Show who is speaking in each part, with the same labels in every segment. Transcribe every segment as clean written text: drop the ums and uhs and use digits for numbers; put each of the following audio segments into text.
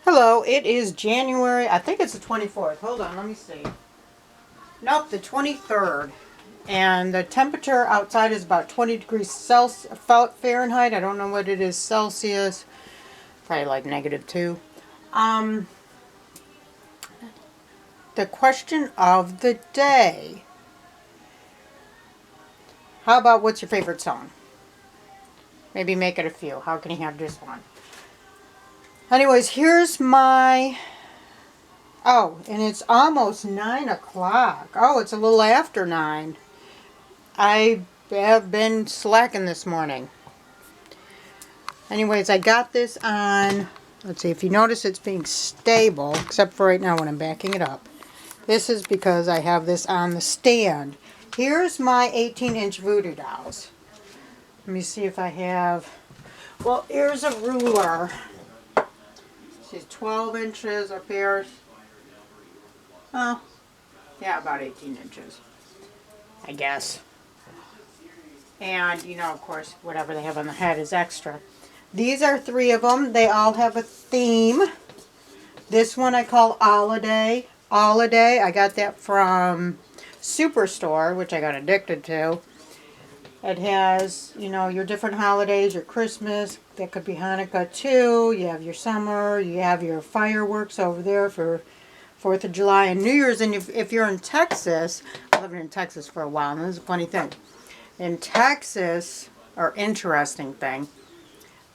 Speaker 1: Hello, it is January, I think it's the 24th. Hold on, let me see. Nope, the 23rd. And the temperature outside is about 20 degrees Fahrenheit. I don't know what it is Celsius. Probably like -2. The question of the day. How about what's your favorite song? Maybe make it a few. How can you have just one? Anyways, here's my... Oh, and it's almost 9 o'clock. Oh, it's a little after 9. I have been slacking this morning. Anyways, I got this on... Let's see, if you notice it's being stable, except for right now when I'm backing it up. This is because I have this on the stand. Here's my 18-inch voodoo dolls. Let me see if I have... Well, here's a ruler. She's 12 inches up here. Oh, yeah, about 18 inches, I guess. And, you know, of course, whatever they have on the head is extra. These are 3 of them. They all have a theme. This one I call Holiday. Holiday, I got that from Superstore, which I got addicted to. It has, you know, your different holidays, your Christmas. That could be Hanukkah too. You have your summer. You have your fireworks over there for 4th of July and New Year's. And if you're in Texas, I've lived in Texas for a while, and this is a funny thing. In Texas, or interesting thing,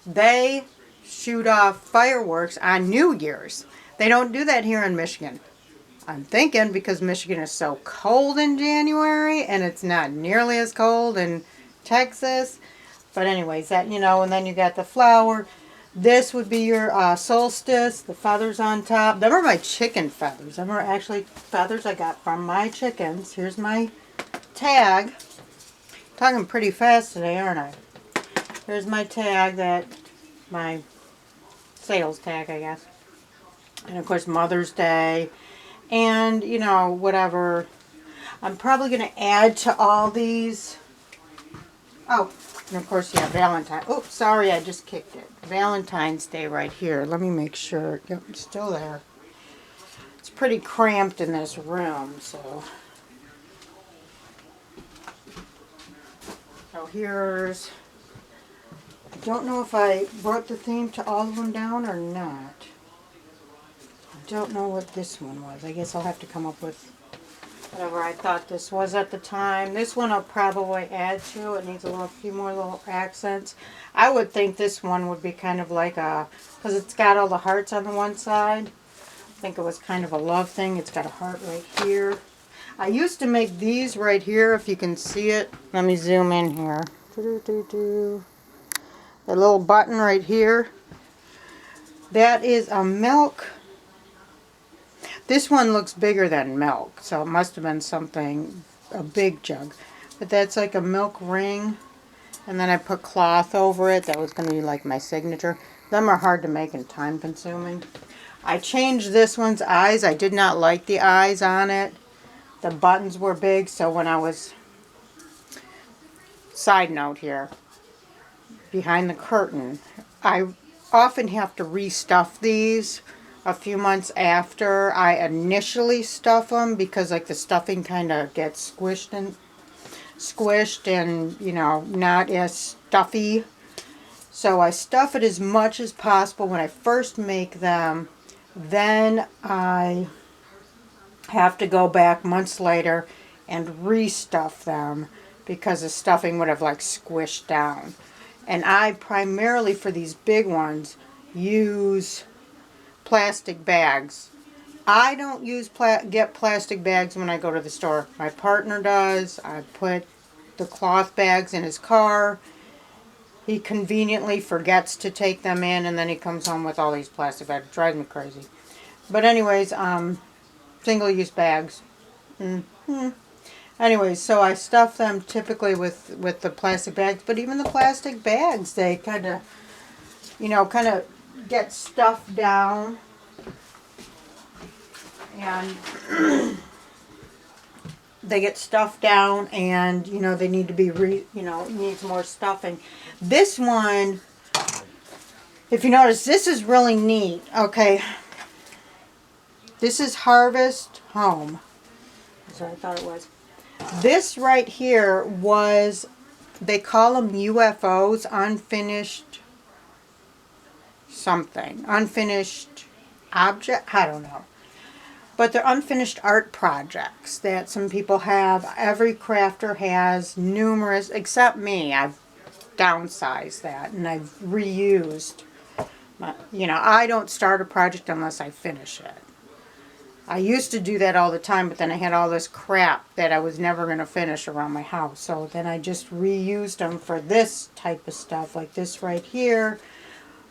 Speaker 1: they shoot off fireworks on New Year's. They don't do that here in Michigan. I'm thinking because Michigan is so cold in January, and it's not nearly as cold in Texas. But anyways, that, you know, and then you got the flower. This would be your solstice, the feathers on top. Them are my chicken feathers. Them are actually feathers I got from my chickens. Here's my tag. Talking pretty fast today, aren't I? Here's my tag, my sales tag, I guess. And of course, Mother's Day. And, you know, whatever. I'm probably going to add to all these. Oh, and of course, yeah, Valentine's. Oh, sorry, I just kicked it. Valentine's Day right here. Let me make sure. Yep, it's still there. It's pretty cramped in this room, so. So here's... I don't know if I brought the theme to all of them down or not. I don't know what this one was. I guess I'll have to come up with whatever I thought this was at the time. This one I'll probably add to. It needs a few more little accents. I would think this one would be kind of like a, because it's got all the hearts on the one side. I think it was kind of a love thing. It's got a heart right here. I used to make these right here, if you can see it. Let me zoom in here. The little button right here. That is a milk. This one looks bigger than milk, so it must have been something, a big jug. But that's like a milk ring. And then I put cloth over it. That was going to be like my signature. Them are hard to make and time consuming. I changed this one's eyes. I did not like the eyes on it. The buttons were big, so when I was... Side note here. Behind the curtain. I often have to restuff these a few months after I initially stuff them, because like the stuffing kind of gets squished and, you know, not as stuffy. So I stuff it as much as possible when I first make them. Then I have to go back months later and restuff them because the stuffing would have like squished down. And I primarily, for these big ones, use plastic bags. I don't get plastic bags when I go to the store. My partner does. I put the cloth bags in his car. He conveniently forgets to take them in, and then he comes home with all these plastic bags. It drives me crazy. But anyways, single-use bags. Anyways, so I stuff them typically with the plastic bags. But even the plastic bags, they kind of, you know, get stuffed down, and they get stuffed down, and you know they need to be needs more stuffing. This one, if you notice, this is really neat. Okay, This is Harvest Home. That's what I thought it was. This right here was, they call them UFOs, unfinished something. Unfinished object? I don't know. But they're unfinished art projects that some people have. Every crafter has numerous, except me. I've downsized that and I've reused. You know, I don't start a project unless I finish it. I used to do that all the time, but then I had all this crap that I was never going to finish around my house. So then I just reused them for this type of stuff. Like this right here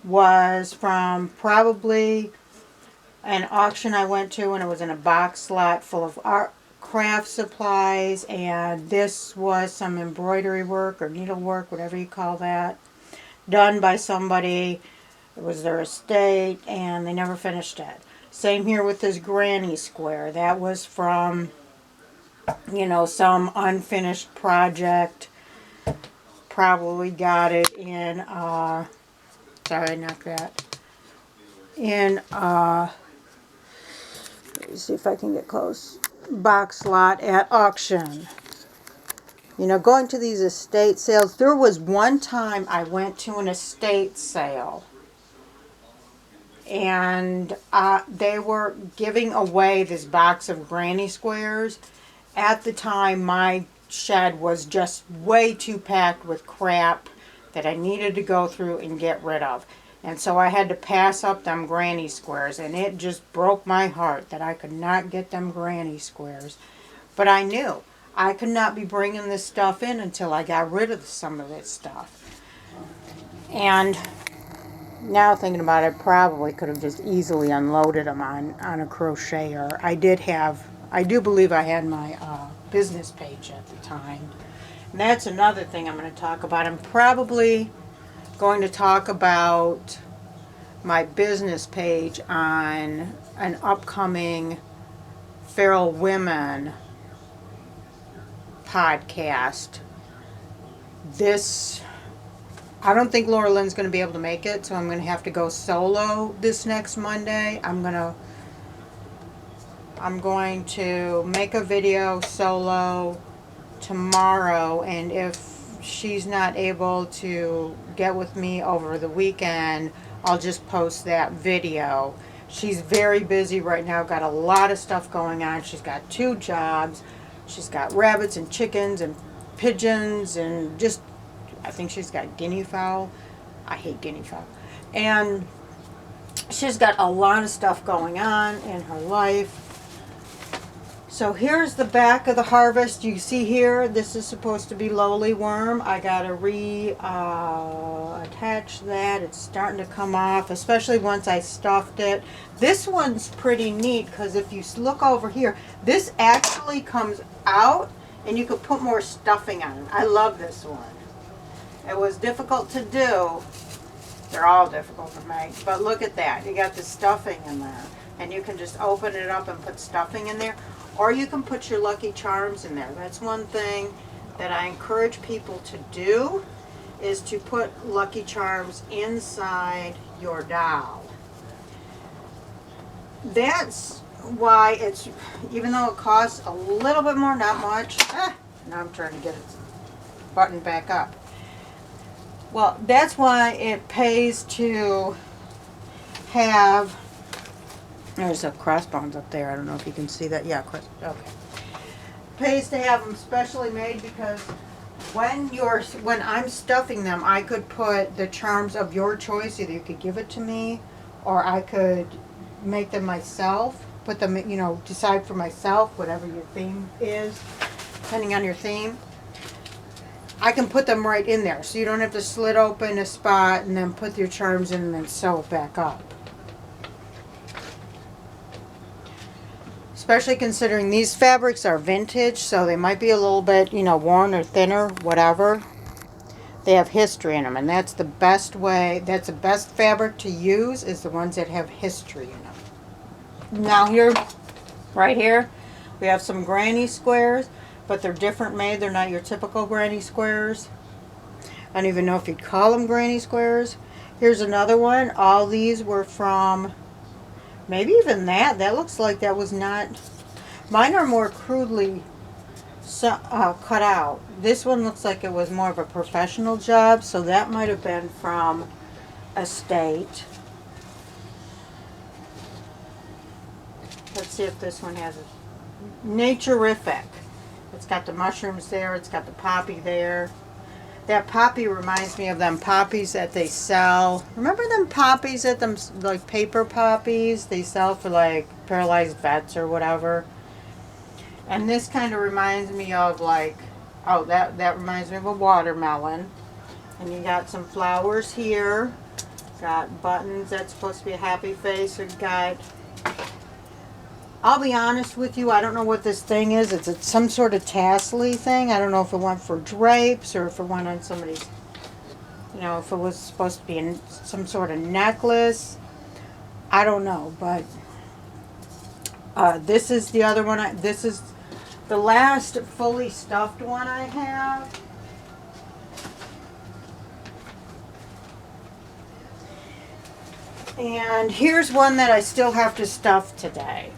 Speaker 1: was from probably an auction I went to, and it was in a box lot full of art, craft supplies, and this was some embroidery work or needlework, whatever you call that, done by somebody. It was their estate, and they never finished it. Same here with this granny square. That was from, you know, some unfinished project. Probably got it in, sorry, I knocked that. In, let me see if I can get close. Box lot at auction. You know, going to these estate sales. There was one time I went to an estate sale. And they were giving away this box of granny squares. At the time, my shed was just way too packed with crap that I needed to go through and get rid of. And so I had to pass up them granny squares, and it just broke my heart that I could not get them granny squares. But I knew I could not be bringing this stuff in until I got rid of some of this stuff. And now thinking about it, I probably could have just easily unloaded them on a crocheter. I do believe I had my business page at the time. And that's another thing I'm going to talk about. I'm probably going to talk about my business page on an upcoming Feral Women podcast. I don't think Laura Lynn's going to be able to make it, so I'm going to have to go solo this next Monday. I'm going to make a video solo tomorrow, and if she's not able to get with me over the weekend, I'll just post that video. She's very busy right now, got a lot of stuff going on. She's got 2 jobs. She's got rabbits and chickens and pigeons and just, I think she's got guinea fowl. I hate guinea fowl. And she's got a lot of stuff going on in her life. So here's the back of the harvest. You see here, this is supposed to be lowly worm. I got to attach that. It's starting to come off, especially once I stuffed it. This one's pretty neat because if you look over here, this actually comes out and you can put more stuffing on it. I love this one. It was difficult to do. They're all difficult to make, but look at that. You got the stuffing in there, and you can just open it up and put stuffing in there. Or you can put your Lucky Charms in there. That's one thing that I encourage people to do, is to put Lucky Charms inside your doll. That's why it's, even though it costs a little bit more, not much. Now I'm trying to get it buttoned back up. Well, that's why it pays to have, there's a crossbones up there. I don't know if you can see that. Yeah, okay. Pays to have them specially made because when I'm stuffing them, I could put the charms of your choice. Either you could give it to me, or I could make them myself. Put them, you know, decide for myself, whatever your theme is, depending on your theme. I can put them right in there, so you don't have to slit open a spot and then put your charms in and then sew it back up. Especially considering these fabrics are vintage, so they might be a little bit, you know, worn or thinner, whatever. They have history in them, and that's the best way, that's the best fabric to use, is the ones that have history in them. Now here, right here, we have some granny squares, but they're different made. They're not your typical granny squares. I don't even know if you'd call them granny squares. Here's another one. All these were from Maybe even that. That looks like that was not... Mine are more crudely cut out. This one looks like it was more of a professional job, so that might have been from Estate. Let's see if this one has a Naturific. It's got the mushrooms there. It's got the poppy there. That poppy reminds me of them poppies that they sell. Remember them poppies at them, like paper poppies they sell for like paralyzed vets or whatever? And this kind of reminds me of like, oh, that reminds me of a watermelon. And you got some flowers here. Got buttons. That's supposed to be a happy face. We've got... I'll be honest with you, I don't know what this thing is. It's some sort of tassel-y thing. I don't know if it went for drapes or if it went on somebody's, you know, if it was supposed to be in some sort of necklace. I don't know, but this is the other one. This is the last fully stuffed one I have. And here's one that I still have to stuff today.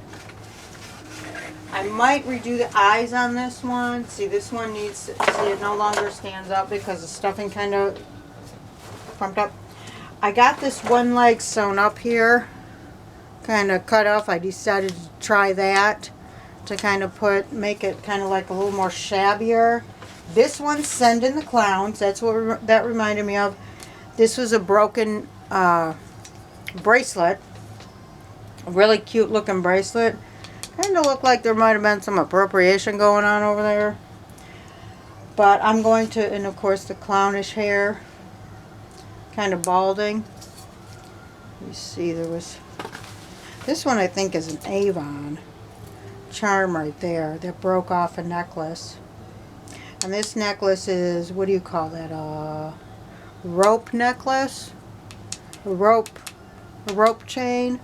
Speaker 1: I might redo the eyes on this one. See, this one needs, see, it no longer stands up because the stuffing kind of clumped up. I got this one leg sewn up here, kind of cut off. I decided to try that to kind of make it kind of like a little more shabbier. This one's Sending the Clowns. That's what that reminded me of. This was a broken bracelet, a really cute looking bracelet. Kind of looked like there might have been some appropriation going on over there. But I'm going to, and of course the clownish hair, kind of balding. You see there was, this one I think is an Avon charm right there that broke off a necklace. And this necklace is, what do you call that, rope necklace? A rope chain.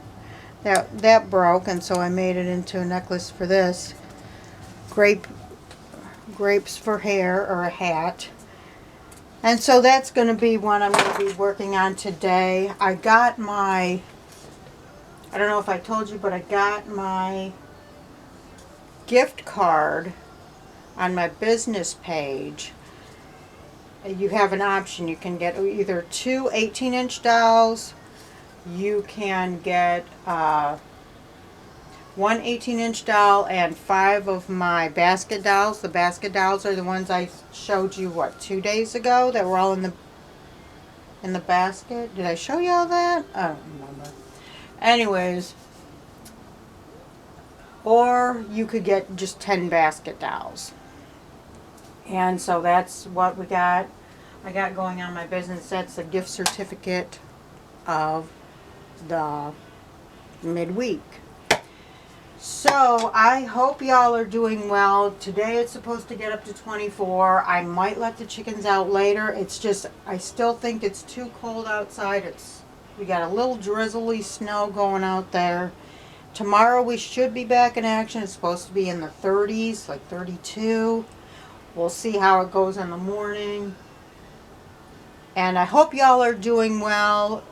Speaker 1: That broke, and so I made it into a necklace for this. Grapes for hair, or a hat. And so that's going to be one I'm going to be working on today. I got my, I don't know if I told you, but I got my gift card on my business page. You have an option. You can get either 2 18-inch dolls. You can get 1 18-inch doll and 5 of my basket dolls. The basket dolls are the ones I showed you, what, 2 days ago, that were all in the basket. Did I show you all that? I don't remember. Anyways, or you could get just 10 basket dolls. And so that's what we got. I got going on my business. That's a gift certificate of the midweek. So I hope y'all are doing well. Today it's supposed to get up to 24. I might let the chickens out later. It's just, I still think it's too cold outside. We got a little drizzly snow going out there. Tomorrow we should be back in action. It's supposed to be in the 30s, like 32. We'll see how it goes in the morning. And I hope y'all are doing well.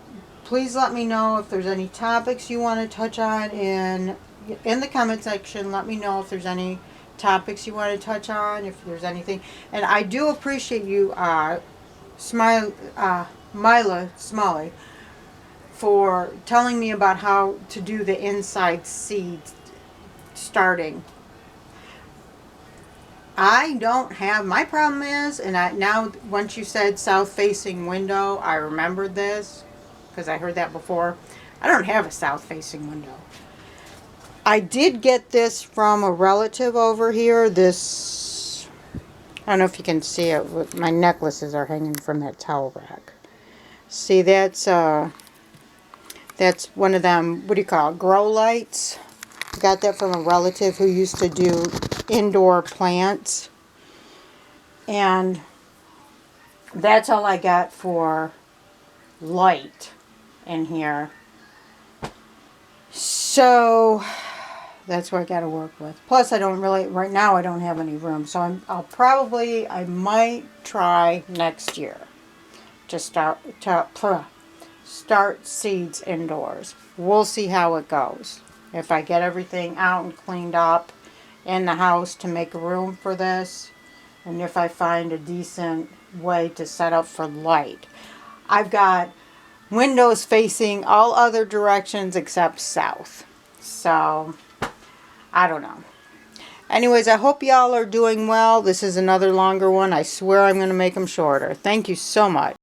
Speaker 1: Please let me know if there's any topics you want to touch on in the comment section. Let me know if there's any topics you want to touch on, if there's anything. And I do appreciate you, Mila Smalley, for telling me about how to do the inside seeds starting. I don't have, my problem is, and now once you said south facing window, I remembered this. Because I heard that before. I don't have a south-facing window. I did get this from a relative over here. This, I don't know if you can see it. My necklaces are hanging from that towel rack. See, that's one of them, what do you call it, grow lights. I got that from a relative who used to do indoor plants. And that's all I got for light in here. So that's what I got to work with. Plus I don't really, right now I don't have any room. So I might try next year to start start seeds indoors. We'll see how it goes. If I get everything out and cleaned up in the house to make room for this, and if I find a decent way to set up for light. I've got windows facing all other directions except south. So, I don't know. Anyways, I hope y'all are doing well. This is another longer one. I swear I'm going to make them shorter. Thank you so much.